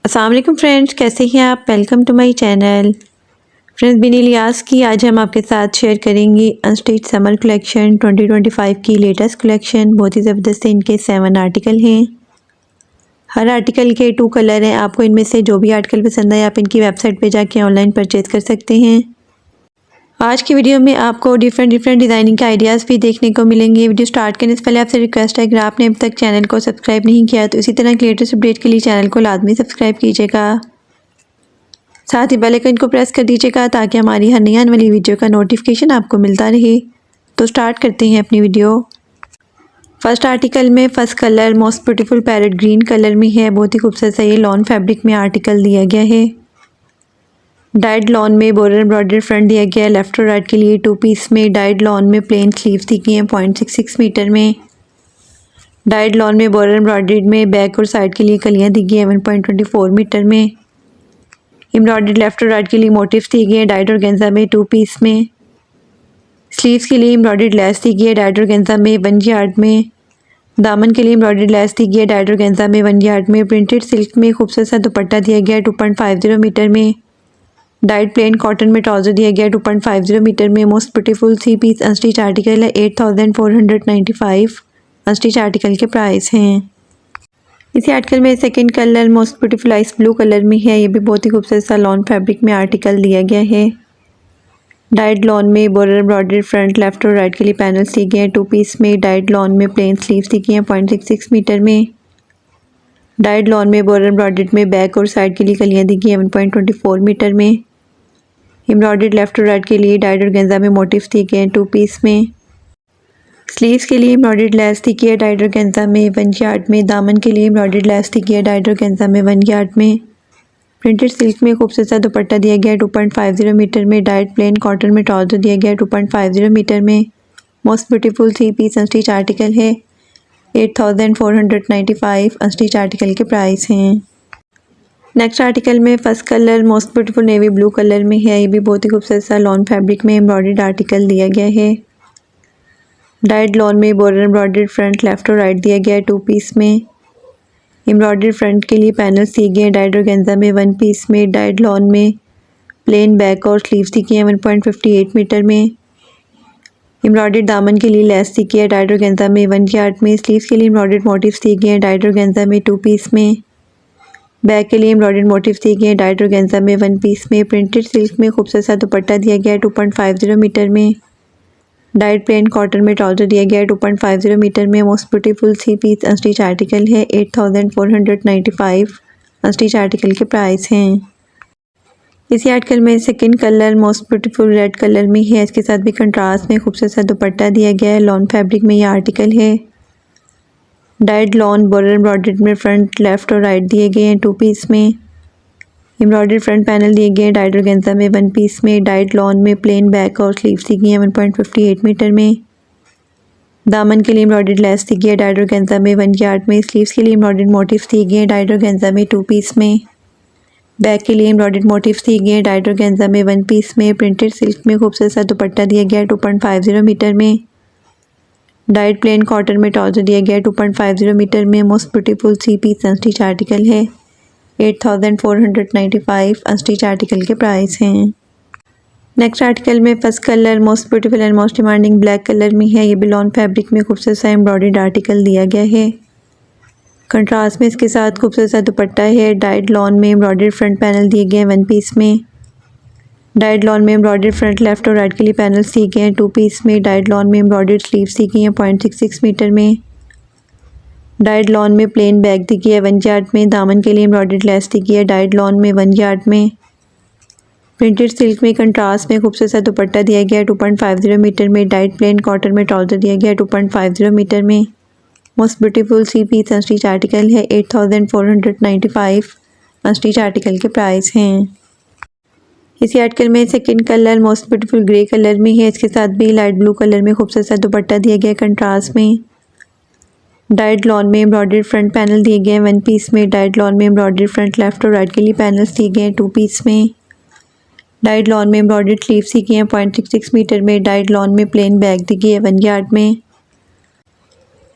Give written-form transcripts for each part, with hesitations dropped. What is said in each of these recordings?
अस्सलाम वालेकुम फ्रेंड्स, कैसे हैं आप। Welcome to my channel. Friends, Bin Ilyas की आज हम आपके साथ शेयर करेंगे अनस्टिच समर कलेक्शन 2025 की लेटेस्ट कलेक्शन। बहुत ही ज़बरदस्त इनके 7 आर्टिकल हैं। हर आर्टिकल के 2 कलर हैं। आपको इनमें से जो भी आर्टिकल पसंद आए आप इनकी वेबसाइट पे जाके ऑनलाइन परचेज़ कर सकते हैं। आज की वीडियो में आपको डिफरेंट डिज़ाइनिंग के आइडियाज़ भी देखने को मिलेंगे। वीडियो स्टार्ट करने से पहले आपसे रिक्वेस्ट है, अगर आपने अभी तक चैनल को सब्सक्राइब नहीं किया तो इसी तरह की लेटेस्ट अपडेट के लिए चैनल को लाजमी सब्सक्राइब कीजिएगा। साथ ही बेल आइकन को प्रेस कर दीजिएगा ताकि हमारी हर नई आने वाली वीडियो का नोटिफिकेशन आपको मिलता रहे। तो स्टार्ट करते हैं अपनी वीडियो। फर्स्ट आर्टिकल में first colour most beautiful parrot green colour में है। बहुत ही खूबसूरत सा ये लॉन फैब्रिक में आर्टिकल दिया गया है। डाइड लॉन में बॉर्डर एम्ब्रॉयडरी फ्रंट दिया गया है। लेफ्ट और राइट के लिए 2 पीस में। डाइड लॉन में प्लेन स्लीव्स दी गई हैं 0.66 मीटर में। डाइड लॉन में बॉर्डर एम्ब्रॉयडरी में बैक और साइड के लिए कलियाँ दी गई हैं 1.24 मीटर में। एम्ब्रॉयडरी लेफ्ट और राइट के लिए मोटिव्स दी गए हैं डाइड ऑर्गेन्जा में 2 पीस में। स्लीव्स के लिए एम्ब्रॉयडरी लेस दी गई है डाइड ऑर्गेन्जा में 1 यार्ड में। दामन के लिए एम्ब्रॉयडरी लेस दी गई है डाइड ऑर्गेन्जा में 1 यार्ड में। प्रिंटेड सिल्क में खूबसूरत सा दुपट्टा दिया गया है 2.50 मीटर में। डाइड प्लेन कॉटन में ट्राउजर दिया गया है 2.50 मीटर में। Most beautiful 3 piece unstitch article है 8495। अनस्टिच आर्टिकल के प्राइस हैं। इसी आर्टिकल में second colour most beautiful ice blue colour में है। ये भी बहुत ही खूबसूरत सा लॉन फैब्रिक में आर्टिकल दिया गया है। डाइड लॉन में बॉर्डर एम्ब्रॉयडरी फ्रंट लेफ्ट और राइट के लिए पैनल्स दिए गए हैं 2 पीस में। डाइड लॉन में प्लेन स्लीव्स दी गई हैं 0.66 मीटर में। डाइड लॉन में बॉर्डर एम्ब्रॉयडरी में बैक और साइड के लिए कलियाँ दी गई हैं 1.24 मीटर में। एम्ब्रॉयडरी लेफ्ट और राइट के लिए डाइड ऑर्गेन्जा में मोटिव्स दिए गए हैं 2 पीस में। स्लीव्स के लिए एम्ब्रॉयडरी लेस दी गई है डाइड ऑर्गेन्जा में 1 यार्ड में। दामन के लिए एम्ब्रॉयडरी लेस दी गई है डाइड ऑर्गेन्जा में 1 यार्ड में। प्रिंटेड सिल्क में खूबसूरत सा दुपट्टा दिया गया है 2.50 मीटर में। डाइड प्लेन कॉटन में ट्राउजर दिया गया है 2.50 मीटर में। Most beautiful 3 piece unstitch article है 8495। अनस्टिच आर्टिकल के प्राइस हैं। नेक्स्ट आर्टिकल में first colour most beautiful navy blue colour में है। ये भी बहुत ही खूबसूरत सा लॉन फैब्रिक में एम्ब्रॉयडर्ड आर्टिकल दिया गया है। डाइड लॉन में बॉर्डर एम्ब्रॉयडर्ड फ्रंट लेफ्ट और राइट दिया गया है 2 पीस में। एम्ब्रॉयडर्ड फ्रंट के लिए पैनल्स दिए गए हैं डाइड ऑर्गेन्जा में 1 पीस में। डाइड लॉन में प्लेन बैक और स्लीव्स दी गई हैं 1.58 मीटर में। एम्ब्रॉयडर्ड दामन के लिए लेस दी गई है डाइड ऑर्गेन्जा में 1 यार्ड में। स्लीव्स के लिए एम्ब्रॉयडर्ड मोटिव्स दिए गए हैं डाइड ऑर्गेन्जा में 2 पीस में। बैक के लिए एम्ब्रॉयडर्ड मोटिव्स दिए गए हैं डाइड ऑर्गेन्जा में 1 पीस में। प्रिंटेड सिल्क में खूबसूरत सा दुपट्टा दिया गया है 2.50 मीटर में। डाइड प्लेन कॉटन में ट्राउजर दिया गया है 2.50 मीटर में। Most beautiful 3 piece unstitch article है 8495। अनस्टिच आर्टिकल के प्राइस हैं। इसी आर्टिकल में second colour most beautiful red colour में है। इसके साथ भी कंट्रास्ट में खूबसूरत सा दुपट्टा दिया गया है। लॉन फैब्रिक में ये आर्टिकल है। डाइड लॉन बॉर्डर एम्ब्रॉयडर्ड में फ्रंट लेफ्ट और राइट दिए गए हैं 2 पीस में। एम्ब्रॉयडर्ड फ्रंट पैनल दिए गए हैं डाइड ऑर्गेन्जा में 1 पीस में। डाइड लॉन में प्लेन बैक और स्लीव्स दी गई हैं 1.58 मीटर में। दामन के लिए एम्ब्रॉयडर्ड लेस दी गई है डाइड ऑर्गेन्जा में 1 यार्ड में। स्लीव्स के लिए एम्ब्रॉयडर्ड मोटिव्स दिए गए हैं डाइड ऑर्गेन्जा में 2 पीस में। बैक के लिए एम्ब्रॉयडर्ड मोटिव्स दिए गए हैं डाइड ऑर्गेन्जा में 1 पीस में। प्रिंटेड सिल्क में खूबसूरत सा दुपट्टा दिया गया है 2.50 मीटर में। डाइड प्लेन कॉटन में ट्राउजर दिया गया है 2.50 मीटर में। Most beautiful 3 piece unstitch article है 8495। अनस्टिच आर्टिकल के प्राइस हैं। नेक्स्ट आर्टिकल में first colour most beautiful and most demanding black colour में है। ये भी लॉन फैब्रिक में खूबसूरत सा एम्ब्रॉयडर्ड आर्टिकल दिया गया है। कंट्रास्ट में इसके साथ खूबसूरत सा दुपट्टा है। डाइड लॉन में एम्ब्रॉयडर्ड फ्रंट पैनल दिए गए हैं 1 पीस में। डाइड लॉन में एम्ब्रॉयडर्ड फ्रंट लेफ्ट और राइट के लिए पैनल्स दिए गए हैं 2 पीस में। डाइड लॉन में एम्ब्रॉयडर्ड स्लीव्स दी गई हैं 0.66 मीटर में। डाइड लॉन में प्लेन बैक दी गई है 1 यार्ड में। दामन के लिए एम्ब्रॉयडर्ड लेस दी गई है डाइड लॉन में 1 यार्ड में। प्रिंटेड सिल्क में कंट्रास्ट में खूबसूरत सा दुपट्टा दिया गया है 2.50 मीटर में। डाइड प्लेन कॉटन में ट्राउजर दिया गया है 2.50 मीटर में। Most beautiful 3 piece unstitch article है 8495। अनस्टिच आर्टिकल के प्राइस हैं। इसी आर्टिकल में second colour most beautiful grey colour में है। इसके साथ भी लाइट ब्लू कलर में खूबसूरत सा दुपट्टा दिया गया है कंट्रास्ट में। डाइड लॉन में एम्ब्रॉयडर्ड फ्रंट पैनल दिए गए हैं 1 पीस में। डाइड लॉन में एम्ब्रॉयडर्ड फ्रंट लेफ्ट और राइट के लिए पैनल्स दिए गए हैं 2 पीस में। डाइड लॉन में एम्ब्रॉयडर्ड स्लीव्स दी गई हैं 0.66 मीटर में। डाइड लॉन में प्लेन बैक दी गई है 1 यार्ड में।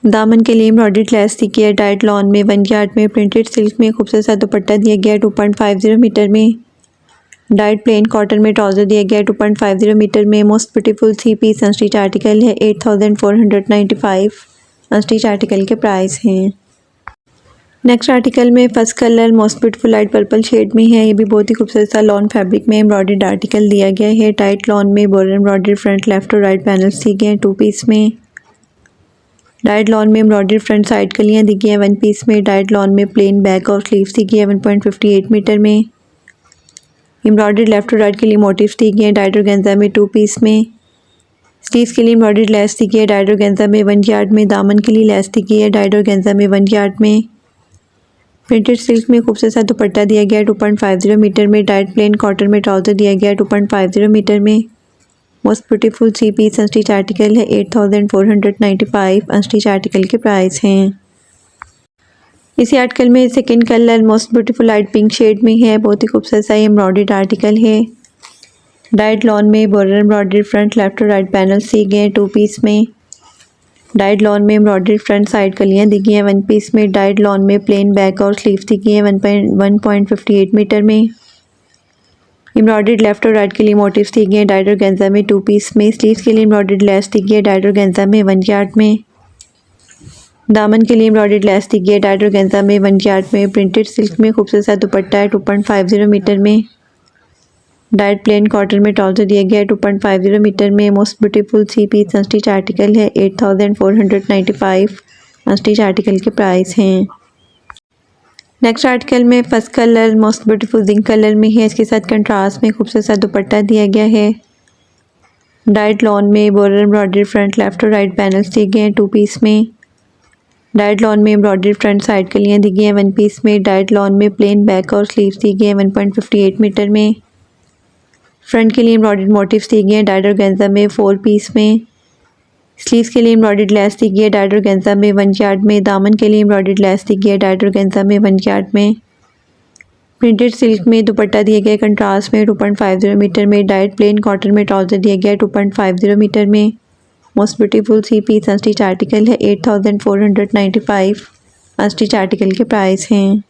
दामन के लिए एम्ब्रॉयडर्ड लेस दी गई है डाइट लॉन में 1 यार्ड में। प्रिंटेड सिल्क में खूबसूरत सा दुपट्टा दिया गया है 2.50 मीटर में। डाइट प्लेन कॉटन में ट्राउज़र दिया गया है 2.50 मीटर में। Most beautiful 3 piece unstitch article है 8495। अनस्टिच आर्टिकल के प्राइस हैं। नेक्स्ट आर्टिकल में first colour most beautiful light purple shade में है। ये भी बहुत ही खूबसूरत सा लॉन फैब्रिक में एम्ब्रॉयडर्ड आर्टिकल दिया गया है। टाइट लॉन में बॉर्डर एम्ब्रॉयडरी फ्रंट लेफ्ट और राइट पैनल्स दिए गए हैं 2 पीस में। डाइट लॉन में एम्ब्रॉयडरी फ्रंट साइड कलियाँ दी गई हैं 1 पीस में। डाइट लॉन में प्लेन बैक और स्लीव्स दी गई है 1.58 मीटर में। एम्ब्रॉयडरी लेफ्ट और राइट के लिए मोटिव्स दी गए हैं डाइट ऑर्गेन्जा में 2 पीस में। स्लीव्स के लिए एम्ब्रॉयडरी लेस दी गई है डाइट ऑर्गेन्जा में 1 यार्ड में। दामन के लिए लेस दी गई है डाइट ऑर्गेन्जा में 1 यार्ड में। प्रिंटेड सिल्क में खूबसूरत सा दुपट्टा दिया गया है 2.50 मीटर में। डाइट प्लेन कॉटन में ट्राउज़र दिया गया है 2.50 मीटर में। Most beautiful 3 piece unstitch article है 8495। अनस्टिच आर्टिकल के प्राइस हैं। इसी आर्टिकल में second colour most beautiful light pink shade में है। बहुत ही खूबसूरत सा एम्ब्रॉयडर्ड आर्टिकल है। डाइट लॉन में बॉर्डर एम्ब्रॉयडरी फ्रंट लेफ्ट और राइट पैनल सी गए हैं 2 पीस में। डाइट लॉन में एम्ब्रॉयडरी फ्रंट साइड कलियाँ दी गई हैं 1 पीस में। डाइट लॉन में प्लेन बैक और स्लीव्स दी गई हैं 1.58 मीटर में। एम्ब्रॉयडर्ड लेफ्ट और राइट के लिए मोटिव्स दी गए हैं डाइट ऑर्गेन्जा में 2 पीस में। स्लीव्स के लिए एम्ब्रॉयडर्ड लेस दी गई है डाइट ऑर्गेन्जा में 1 यार्ड में। दामन के लिए एम्ब्रॉयडर्ड लेस दी गई है डाइट ऑर्गेन्जा में 1 यार्ड में। प्रिंटेड सिल्क में खूबसूरत सा दुपट्टा है 2.50 मीटर में। डाइट प्लेन कॉटन में ट्राउज़र दिया गया है 2.50 मीटर में। Most beautiful 3 piece unstitch article है 8495। अनस्टिच आर्टिकल के प्राइस हैं। नेक्स्ट आर्टिकल में first colour most beautiful zinc colour में है। इसके साथ कंट्रास्ट में खूबसूरत सा दुपट्टा दिया गया है। डाइट लॉन में बॉर्डर एम्ब्रॉयडरी फ्रंट लेफ्ट और राइट पैनल्स दिए गए हैं 2 पीस में। डाइट लॉन में एम्ब्रॉयडरी फ्रंट साइड कलियाँ दी गई हैं 1 पीस में। डाइट लॉन में प्लेन बैक और स्लीव्स दी गई हैं 1.58 मीटर में। फ्रंट के लिए एम्ब्रॉयडर्ड मोटिव्स दिए गए हैं डाइट ऑर्गेन्जा में 4 पीस में। स्लीव्स के लिए एम्ब्रॉयडर्ड लेस दी गई है डाइट ऑर्गेन्जा में 1 यार्ड में। दामन के लिए एम्ब्रॉयडर्ड लेस दी गई है डाइट ऑर्गेन्जा में 1 यार्ड में। प्रिंटेड सिल्क में दुपट्टा दिया गया है कंट्रास्ट में 2.50 मीटर में। डाइट प्लेन कॉटन में ट्राउज़र दिया गया है 2.50 मीटर में। Most beautiful 3 piece unstitch article है 8495। अनस्टिच आर्टिकल के प्राइस हैं।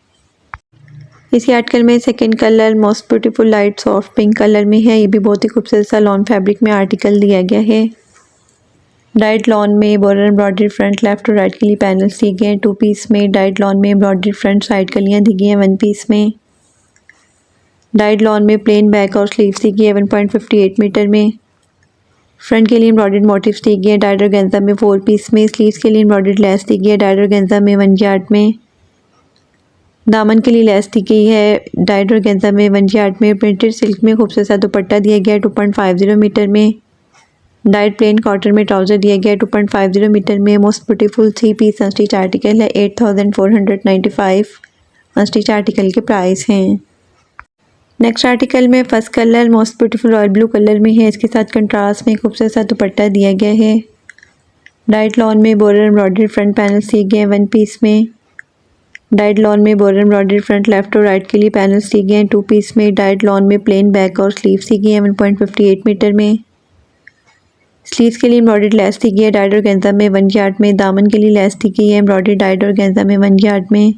इसी आर्टिकल में second colour most beautiful light soft pink colour में है। ये भी बहुत ही खूबसूरत सा लॉन फैब्रिक में आर्टिकल दिया गया है। डाइट लॉन में बॉर्डर एम्ब्रॉयडरी फ्रंट लेफ्ट और राइट के लिए पैनल्स दिए गए हैं 2 पीस में। डाइट लॉन में एम्ब्रॉयडरी फ्रंट साइड कलियाँ दी गई हैं 1 पीस में। डाइट लॉन में प्लेन बैक और स्लीव्स दी गई है 1.58 मीटर में। फ्रंट के लिए एम्ब्रॉयडर्ड मोटिव्स दी गई है डाइट ऑर्गेन्जा में 4 पीस में। स्लीव्स के लिए एम्ब्रॉयडर्ड लेस दी गई है डाइट ऑर्गेन्जा में 1 यार्ड में। दामन के लिए लेस दी गई है डाइट ऑर्गेन्जा में 1 यार्ड में। प्रिंटेड सिल्क में खूबसूरत सा दुपट्टा दिया गया है 2.50 मीटर में। डाइट प्लेन कॉटन में ट्राउज़र दिया गया है 2.50 मीटर में। Most beautiful 3 piece unstitch article है 8495। अनस्टिच आर्टिकल के प्राइस हैं। नेक्स्ट आर्टिकल में first colour most beautiful royal blue colour में है। इसके साथ कंट्रास्ट में खूबसूरत सा दुपट्टा दिया गया है। डाइट लॉन में बॉर्डर एम्ब्रॉयडरी फ्रंट पैनल्स दिए गए हैं 1 पीस में। डाइट लॉन में बॉर्डर एम्ब्रॉयडरी फ्रंट लेफ्ट और राइट के लिए पैनल्स दिए गए हैं 2 पीस में। डाइट लॉन में प्लेन बैक और स्लीव्स दी गई हैं 1.58 मीटर में। स्लीव्स के लिए एम्ब्रॉयडर्ड लेस दी गई है डाइट ऑर्गेन्जा में 1 यार्ड में। दामन के लिए लेस दी गई है एम्ब्रॉयडरी डाइट ऑर्गेन्जा में 1 यार्ड में।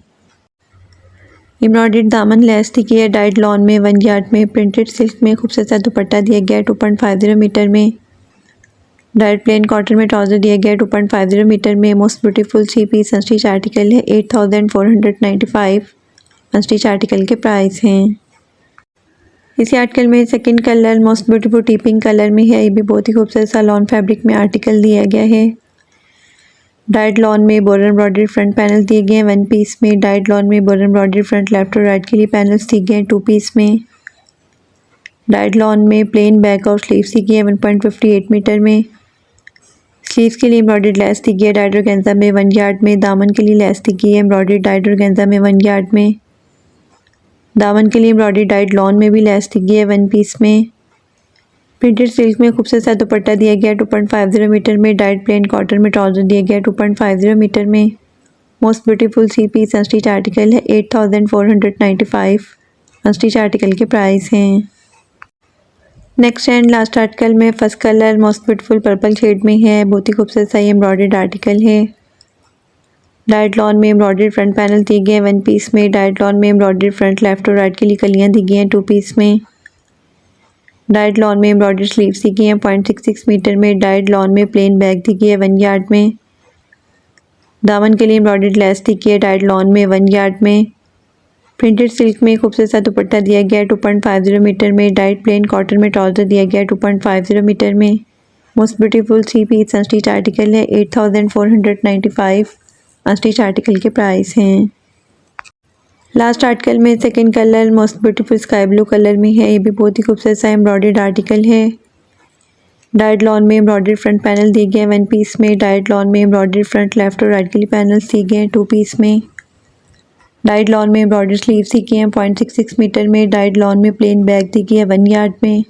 एम्ब्रॉयडर्ड दामन लेस दी गई है डाइट लॉन में 1 यार्ड में। प्रिंटेड सिल्क में खूबसूरत सा दुपट्टा दिया गया है 2.50 मीटर में। डाइट प्लेन कॉटन में ट्राउज़र दिया गया है 2.50 मीटर में। Most beautiful 3 piece unstitch article है 8495। अनस्टिच आर्टिकल के प्राइस हैं। इसी आर्टिकल में second colour most beautiful T pink colour में है। ये भी बहुत ही खूबसूरत सा लॉन फैब्रिक में आर्टिकल दिया गया है। डाइट लॉन में बॉर्डर एम्ब्रॉयडरी फ्रंट पैनल दिए गए हैं 1 पीस में। डाइट लॉन में बॉर्डर एम्ब्रॉयडरी फ्रंट लेफ्ट और राइट के लिए पैनल्स दिए गए हैं 2 पीस में। डाइट लॉन में प्लेन बैक और स्लीव्स दी गई है 1.58 मीटर में। स्लीव्स के लिए एम्ब्रॉयडर्ड लेस दी गई है डाइट ऑर्गेन्जा में 1 यार्ड में। दामन के लिए लेस दी गई है एम्ब्रॉयडरी डाइट ऑर्गेन्जा में 1 यार्ड में। दामन के लिए एम्ब्रॉयडरी डाइट लॉन में भी लेस दी गई है 1 पीस में। प्रिंटेड सिल्क में खूबसूरत सा दुपट्टा दिया गया है 2.50 मीटर में। डाइट प्लेन कॉटन में ट्राउज़र दिया गया है 2.50 मीटर में। Most beautiful 3 piece unstitch article है 8495। अनस्टिच आर्टिकल के प्राइस हैं। नेक्स्ट एंड लास्ट आर्टिकल में first colour most beautiful purple shade में है। बहुत ही खूबसूरत सा ये एम्ब्रॉयडर्ड आर्टिकल है। डाइट लॉन में एम्ब्रॉयडर्ड फ्रंट पैनल दिए गए हैं 1 पीस में। डाइट लॉन में एम्ब्रॉयडर्ड फ्रंट लेफ्ट और राइट के लिए कलियाँ दी गई हैं 2 पीस में। डाइट लॉन में एम्ब्रॉयडर्ड स्लीव्स दी गई हैं 0.66 मीटर में। डाइट लॉन में प्लेन बैक दी गई है 1 यार्ड में। दामन के लिए एम्ब्रॉयडर्ड लेस दी गई है डाइट लॉन में 1 यार्ड में। प्रिंटेड सिल्क में खूबसूरत सा दुपट्टा दिया गया है 2.50 मीटर में। डाइट प्लेन कॉटन में ट्राउज़र दिया गया है 2.50 मीटर में। Most beautiful 3 piece unstitch article है 8495 अनस्टिच आर्टिकल के प्राइस हैं। लास्ट आर्टिकल में second colour most beautiful sky blue colour में है। ये भी बहुत ही खूबसूरत सा एम्ब्रॉयडर्ड आर्टिकल है। डाइट लॉन में एम्ब्रॉयडर्ड फ्रंट पैनल दिए गए हैं 1 पीस में। डाइट लॉन में एम्ब्रॉयडर्ड फ्रंट लेफ्ट और राइट के लिए पैनल्स दिए गए हैं 2 पीस में। डाइट लॉन में एम्ब्रॉयडर्ड स्लीव्स दी गई हैं 0.66 मीटर में। डाइट लॉन में प्लेन बैक दी गई है 1 यार्ड में।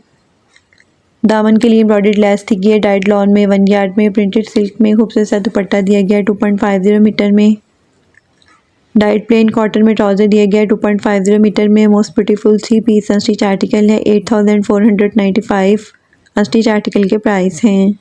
दामन के लिए एम्ब्रॉयडर्ड लेस दी गई है डाइट लॉन में 1 यार्ड में। प्रिंटेड सिल्क में खूबसूरत सा दुपट्टा दिया गया है 2.50 मीटर में। डाइट प्लेन कॉटन में ट्राउज़र दिया गया है 2.50 मीटर में। Most beautiful 3 piece unstitch article है 8495 अनस्टिच आर्टिकल के प्राइस हैं।